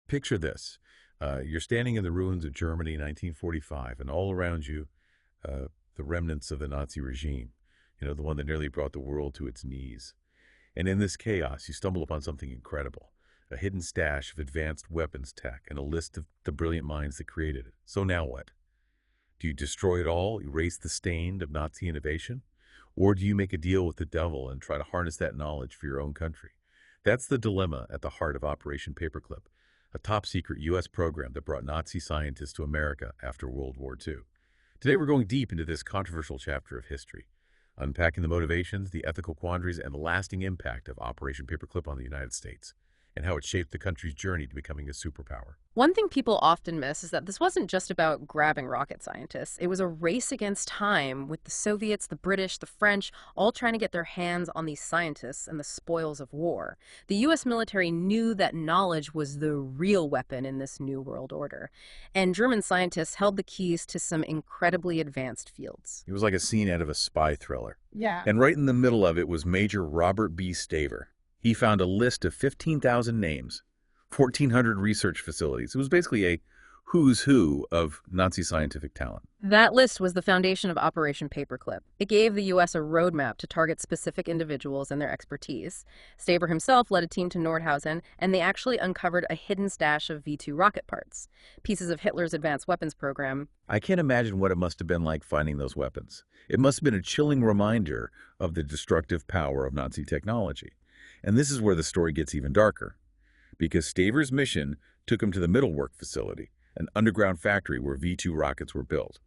Picture this. You're standing in the ruins of Germany in 1945, and all around you, the remnants of the Nazi regime, the one that nearly brought the world to its knees. And in this chaos, you stumble upon something incredible, a hidden stash of advanced weapons tech and a list of the brilliant minds that created it. So now what? Do you destroy it all, erase the stain of Nazi innovation? Or do you make a deal with the devil and try to harness that knowledge for your own country? That's the dilemma at the heart of Operation Paperclip, a top-secret U.S. program that brought Nazi scientists to America after World War II. Today we're going deep into this controversial chapter of history, unpacking the motivations, the ethical quandaries, and the lasting impact of Operation Paperclip on the United States, and how it shaped the country's journey to becoming a superpower. One thing people often miss is that this wasn't just about grabbing rocket scientists. It was a race against time with the Soviets, the British, the French, all trying to get their hands on these scientists and the spoils of war. The U.S. military knew that knowledge was the real weapon in this new world order. And German scientists held the keys to some incredibly advanced fields. It was like a scene out of a spy thriller. Yeah. And right in the middle of it was Major Robert B. Staver. He found a list of 15,000 names, 1,400 research facilities. It was basically a who's who of Nazi scientific talent. That list was the foundation of Operation Paperclip. It gave the U.S. a roadmap to target specific individuals and their expertise. Staver himself led a team to Nordhausen, and they actually uncovered a hidden stash of V-2 rocket parts, pieces of Hitler's advanced weapons program. I can't imagine what it must have been like finding those weapons. It must have been a chilling reminder of the destructive power of Nazi technology. And this is where the story gets even darker, because Staver's mission took him to the Middlework facility, an underground factory where V-2 rockets were built.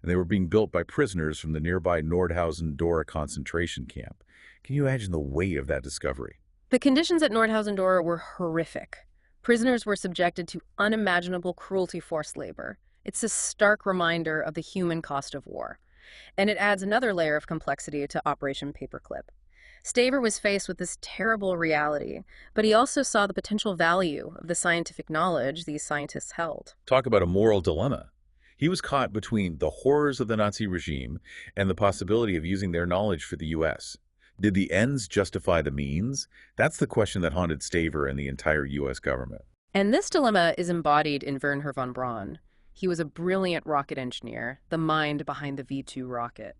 And they were being built by prisoners from the nearby Nordhausen-Dora concentration camp. Can you imagine the weight of that discovery? The conditions at Nordhausen-Dora were horrific. Prisoners were subjected to unimaginable cruelty forced labor. It's a stark reminder of the human cost of war. And it adds another layer of complexity to Operation Paperclip. Staver was faced with this terrible reality, but he also saw the potential value of the scientific knowledge these scientists held. Talk about a moral dilemma. He was caught between the horrors of the Nazi regime and the possibility of using their knowledge for the U.S. Did the ends justify the means? That's the question that haunted Staver and the entire U.S. government. And this dilemma is embodied in Wernher von Braun. He was a brilliant rocket engineer, the mind behind the V-2 rocket.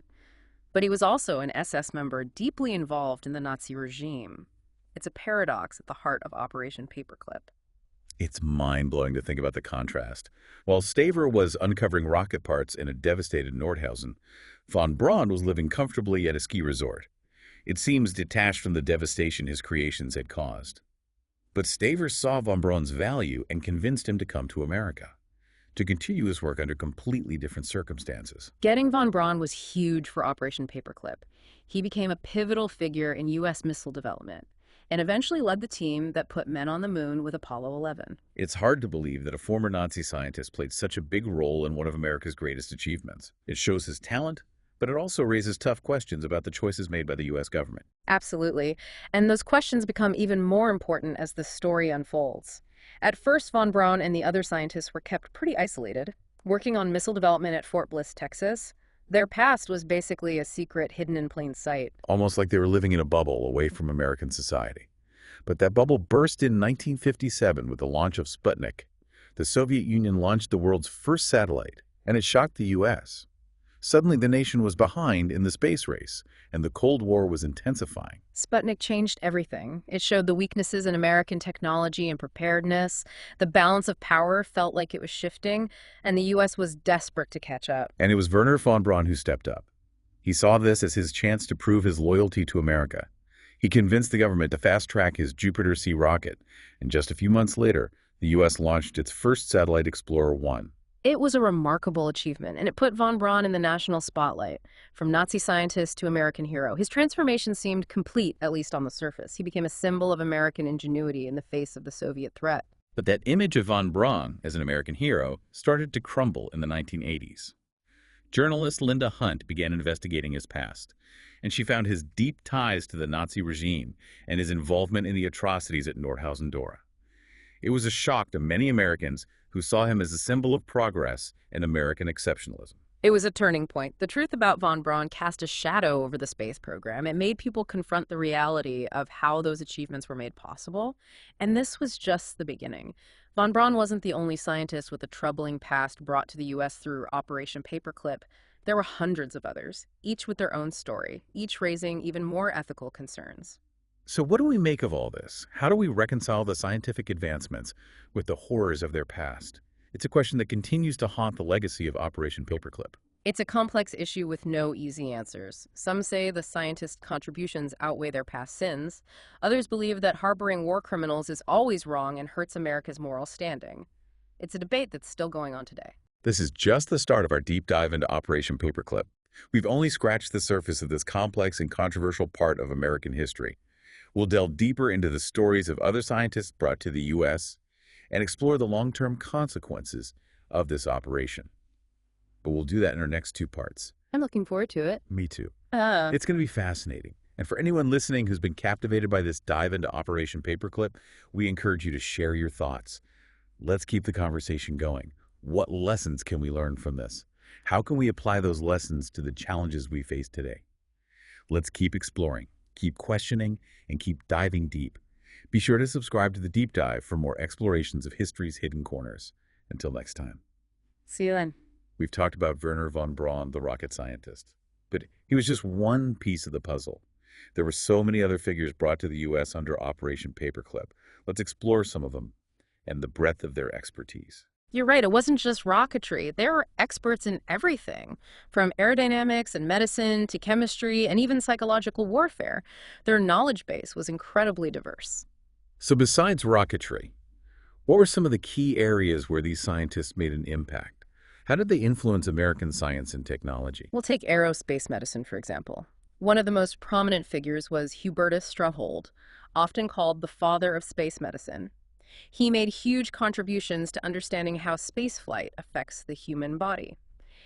But he was also an SS member deeply involved in the Nazi regime. It's a paradox at the heart of Operation Paperclip. It's mind-blowing to think about the contrast. While Staver was uncovering rocket parts in a devastated Nordhausen, von Braun was living comfortably at a ski resort. It seems detached from the devastation his creations had caused. But Staver saw von Braun's value and convinced him to come to America, to continue his work under completely different circumstances. Getting von Braun was huge for Operation Paperclip. He became a pivotal figure in U.S. missile development and eventually led the team that put men on the moon with Apollo 11. It's hard to believe that a former Nazi scientist played such a big role in one of America's greatest achievements. It shows his talent, but it also raises tough questions about the choices made by the U.S. government. Absolutely. And those questions become even more important as the story unfolds. At first, von Braun and the other scientists were kept pretty isolated, working on missile development at Fort Bliss, Texas. Their past was basically a secret hidden in plain sight. Almost like they were living in a bubble away from American society. But that bubble burst in 1957 with the launch of Sputnik. The Soviet Union launched the world's first satellite, and it shocked the U.S. Suddenly, the nation was behind in the space race, and the Cold War was intensifying. Sputnik changed everything. It showed the weaknesses in American technology and preparedness. The balance of power felt like it was shifting, and the U.S. was desperate to catch up. And it was Wernher von Braun who stepped up. He saw this as his chance to prove his loyalty to America. He convinced the government to fast-track his Jupiter-C rocket, and just a few months later, the U.S. launched its first satellite, Explorer 1. It was a remarkable achievement, and it put von Braun in the national spotlight. From Nazi scientist to American hero, his transformation seemed complete, at least on the surface. He became a symbol of American ingenuity in the face of the Soviet threat. But that image of von Braun as an American hero started to crumble in the 1980s. Journalist Linda Hunt began investigating his past, and she found his deep ties to the Nazi regime and his involvement in the atrocities at Nordhausen-Dora. It was a shock to many Americans who saw him as a symbol of progress and American exceptionalism. It was a turning point. The truth about von Braun cast a shadow over the space program. It made people confront the reality of how those achievements were made possible. And this was just the beginning. Von Braun wasn't the only scientist with a troubling past brought to the U.S. through Operation Paperclip. There were hundreds of others, each with their own story, each raising even more ethical concerns. So what do we make of all this? How do we reconcile the scientific advancements with the horrors of their past? It's a question that continues to haunt the legacy of Operation Paperclip. It's a complex issue with no easy answers. Some say the scientists' contributions outweigh their past sins. Others believe that harboring war criminals is always wrong and hurts America's moral standing. It's a debate that's still going on today. This is just the start of our deep dive into Operation Paperclip. We've only scratched the surface of this complex and controversial part of American history. We'll delve deeper into the stories of other scientists brought to the U.S. and explore the long-term consequences of this operation. But we'll do that in our next two parts. I'm looking forward to it. Me too. Uh, It's going to be fascinating. And for anyone listening who's been captivated by this dive into Operation Paperclip, we encourage you to share your thoughts. Let's keep the conversation going. What lessons can we learn from this? How can we apply those lessons to the challenges we face today? Let's keep exploring, keep questioning, and keep diving deep. Be sure to subscribe to The Deep Dive for more explorations of history's hidden corners. Until next time. See you then. We've talked about Wernher von Braun, the rocket scientist. But he was just one piece of the puzzle. There were so many other figures brought to the U.S. under Operation Paperclip. Let's explore some of them and the breadth of their expertise. You're right, it wasn't just rocketry. There were experts in everything, from aerodynamics and medicine to chemistry and even psychological warfare. Their knowledge base was incredibly diverse. So besides rocketry, what were some of the key areas where these scientists made an impact? How did they influence American science and technology? We'll take aerospace medicine, for example. One of the most prominent figures was Hubertus Strauchold, often called the father of space medicine. He made huge contributions to understanding how spaceflight affects the human body.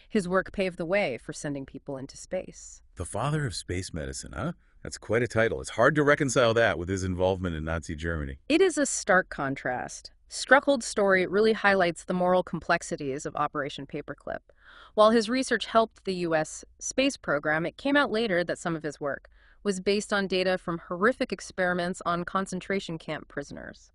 His work paved the way for sending people into space. The father of space medicine, huh? That's quite a title. It's hard to reconcile that with his involvement in Nazi Germany. It is a stark contrast. Strauchold's story really highlights the moral complexities of Operation Paperclip. While his research helped the U.S. space program, it came out later that some of his work was based on data from horrific experiments on concentration camp prisoners.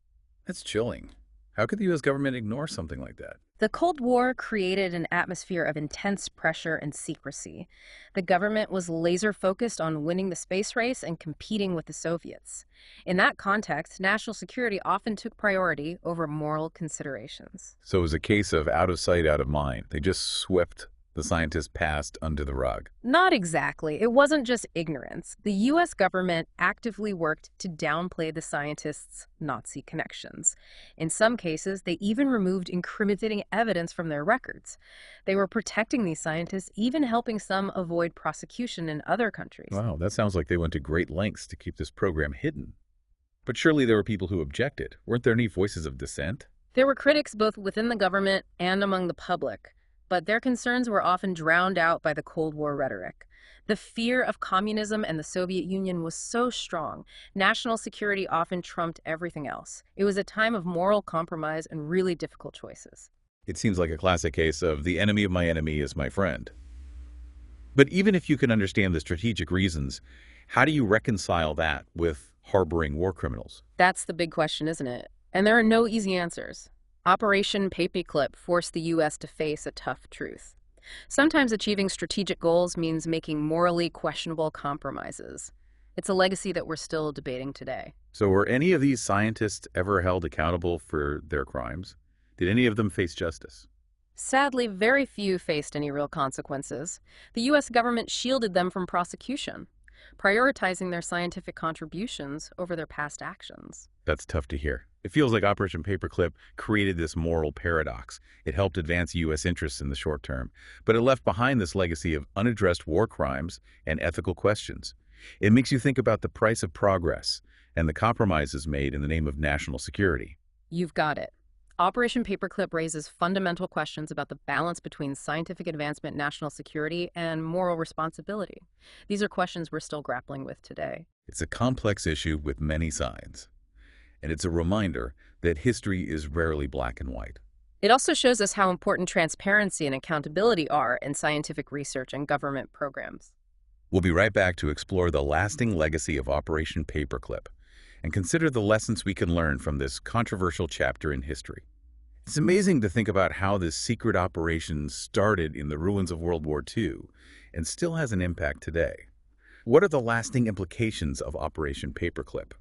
That's chilling. How could the U.S. government ignore something like that? The Cold War created an atmosphere of intense pressure and secrecy. The government was laser-focused on winning the space race and competing with the Soviets. In that context, national security often took priority over moral considerations. So it was a case of out of sight, out of mind. They just swept the scientists past under the rug. Not exactly. It wasn't just ignorance. The U.S. government actively worked to downplay the scientists' Nazi connections. In some cases, they even removed incriminating evidence from their records. They were protecting these scientists, even helping some avoid prosecution in other countries. Wow, that sounds like they went to great lengths to keep this program hidden. But surely there were people who objected. Weren't there any voices of dissent? There were critics both within the government and among the public, but their concerns were often drowned out by the Cold War rhetoric. The fear of communism and the Soviet Union was so strong, national security often trumped everything else. It was a time of moral compromise and really difficult choices. It seems like a classic case of the enemy of my enemy is my friend. But even if you can understand the strategic reasons, how do you reconcile that with harboring war criminals? That's the big question, isn't it? And there are no easy answers. Operation Paperclip forced the U.S. to face a tough truth. Sometimes achieving strategic goals means making morally questionable compromises. It's a legacy that we're still debating today. So were any of these scientists ever held accountable for their crimes? Did any of them face justice? Sadly, very few faced any real consequences. The U.S. government shielded them from prosecution, prioritizing their scientific contributions over their past actions. That's tough to hear. It feels like Operation Paperclip created this moral paradox. It helped advance U.S. interests in the short term, but it left behind this legacy of unaddressed war crimes and ethical questions. It makes you think about the price of progress and the compromises made in the name of national security. You've got it. Operation Paperclip raises fundamental questions about the balance between scientific advancement, national security, and moral responsibility. These are questions we're still grappling with today. It's a complex issue with many sides, and it's a reminder that history is rarely black and white. It also shows us how important transparency and accountability are in scientific research and government programs. We'll be right back to explore the lasting legacy of Operation Paperclip and consider the lessons we can learn from this controversial chapter in history. It's amazing to think about how this secret operation started in the ruins of World War II and still has an impact today. What are the lasting implications of Operation Paperclip?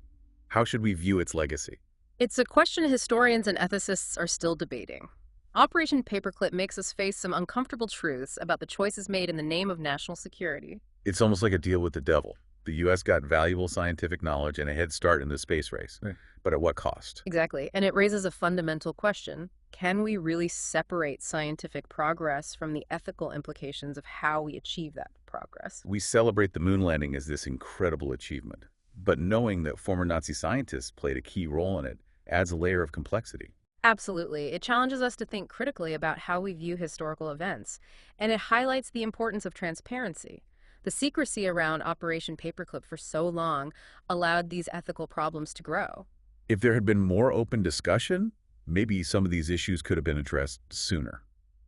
How should we view its legacy? It's a question historians and ethicists are still debating. Operation Paperclip makes us face some uncomfortable truths about the choices made in the name of national security. It's almost like a deal with the devil. The U.S. got valuable scientific knowledge and a head start in the space race. Right. But at what cost? Exactly. And it raises a fundamental question. Can we really separate scientific progress from the ethical implications of how we achieve that progress? We celebrate the moon landing as this incredible achievement. But knowing that former Nazi scientists played a key role in it adds a layer of complexity. Absolutely. It challenges us to think critically about how we view historical events, and it highlights the importance of transparency. The secrecy around Operation Paperclip for so long allowed these ethical problems to grow. If there had been more open discussion, maybe some of these issues could have been addressed sooner.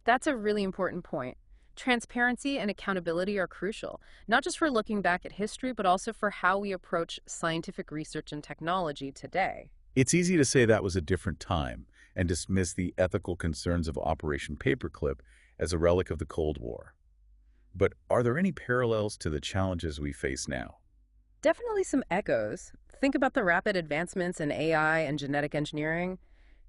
That's a really important point. Transparency and accountability are crucial, not just for looking back at history, but also for how we approach scientific research and technology today. It's easy to say that was a different time and dismiss the ethical concerns of Operation Paperclip as a relic of the Cold War. But are there any parallels to the challenges we face now? Definitely some echoes. Think about the rapid advancements in AI and genetic engineering.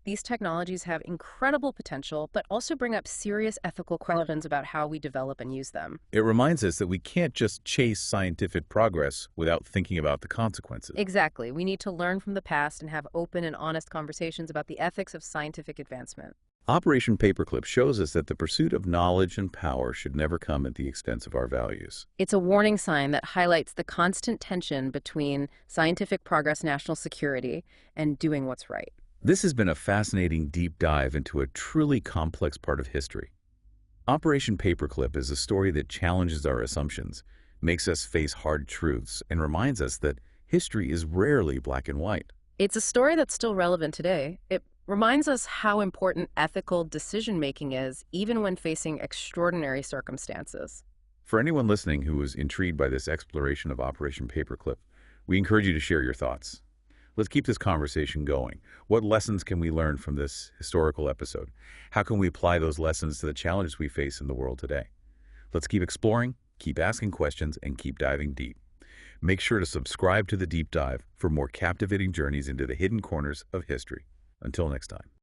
These technologies have incredible potential, but also bring up serious ethical questions about how we develop and use them. It reminds us that we can't just chase scientific progress without thinking about the consequences. Exactly. We need to learn from the past and have open and honest conversations about the ethics of scientific advancement. Operation Paperclip shows us that the pursuit of knowledge and power should never come at the expense of our values. It's a warning sign that highlights the constant tension between scientific progress, national security, and doing what's right. This has been a fascinating deep dive into a truly complex part of history. Operation Paperclip is a story that challenges our assumptions, makes us face hard truths, and reminds us that history is rarely black and white. It's a story that's still relevant today. It reminds us how important ethical decision-making is, even when facing extraordinary circumstances. For anyone listening who was intrigued by this exploration of Operation Paperclip, we encourage you to share your thoughts. Let's keep this conversation going. What lessons can we learn from this historical episode? How can we apply those lessons to the challenges we face in the world today? Let's keep exploring, keep asking questions, and keep diving deep. Make sure to subscribe to The Deep Dive for more captivating journeys into the hidden corners of history. Until next time.